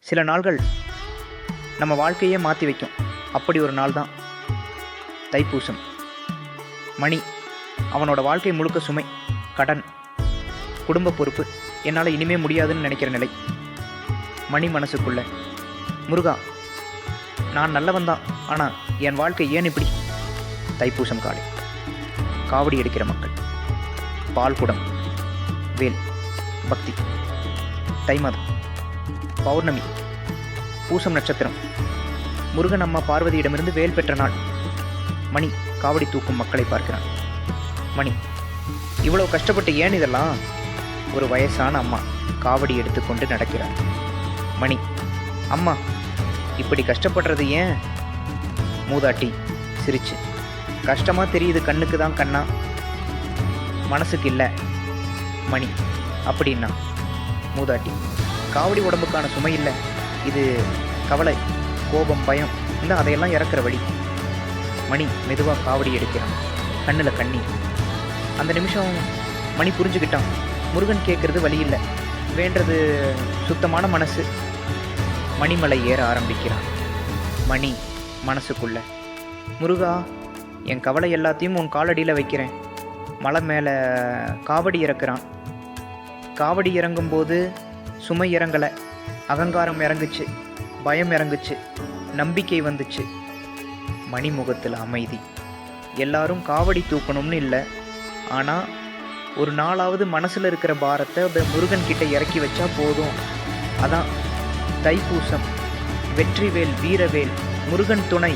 சில நாள்கள் நம்ம வாழ்க்கையே மாற்றி வைக்கும். அப்படி ஒரு நாள் தான் தைப்பூசம். மணி அவனோட வாழ்க்கை முழுக்க சுமை, கடன், குடும்ப பொறுப்பு, என்னால் இனிமே முடியாதுன்னு நினைக்கிற நிலை. மணி மனசுக்குள்ள, முருகா, நான் நல்லவன் தான், ஆனால் என் வாழ்க்கை ஏன் இப்படி? தைப்பூசம் காலை, காவடி எடுக்கிற மக்கள், பால்குடம், வேல், பக்தி. தை மாதம், பௌர்ணமி, பூசம் நட்சத்திரம், முருகன் அம்மா பார்வதியிடமிருந்து வேல் பெற்ற நாள். மணி காவடி தூக்கும் மக்களை பார்க்கிறான். மணி, இவ்வளோ கஷ்டப்பட்டு ஏன் இதெல்லாம்? ஒரு வயசான அம்மா காவடி எடுத்துக்கொண்டு நடக்கிறார். மணி, அம்மா இப்படி கஷ்டப்படுறது ஏன்? மூதாட்டி சிரிச்சு, கஷ்டமாக தெரியுது, கண்ணுக்கு தான் கண்ணா, மனசுக்கு இல்லை. மணி, அப்படின்னா? மூதாட்டி, காவடி உடம்புக்கான சுமை இல்லை, இது கவலை, கோபம், பயம், இந்த அதையெல்லாம் இறக்குற வழி. மணி மெதுவாக காவடி எடுக்கிறான், கண்ணில் கண்ணீர். அந்த நிமிஷம் மணி புரிஞ்சுக்கிட்டான், முருகன் கேட்குறது வழி இல்லை, வேண்டது சுத்தமான மனசு. மணிமலை ஏற ஆரம்பிக்கிறான். மணி மனசுக்குள்ள, முருகா, என் கவலை எல்லாத்தையும் உன் காலடியில் வைக்கிறேன். மலை மேலே காவடி இறக்குறான். காவடி இறங்கும்போது சுமை இறங்கலை, அகங்காரம் இறங்குச்சு, பயம் இறங்குச்சு, நம்பிக்கை வந்துச்சு. மணி முகத்தில் அமைதி. எல்லாரும் காவடி தூக்கணும்னு இல்லை, ஆனால் ஒரு நாளாவது மனசில் இருக்கிற பாரத்தை முருகன் கிட்ட இறக்கி வச்சா போதும். அதான் தைப்பூசம். வெற்றிவேல், வீரவேல், முருகன் துணை.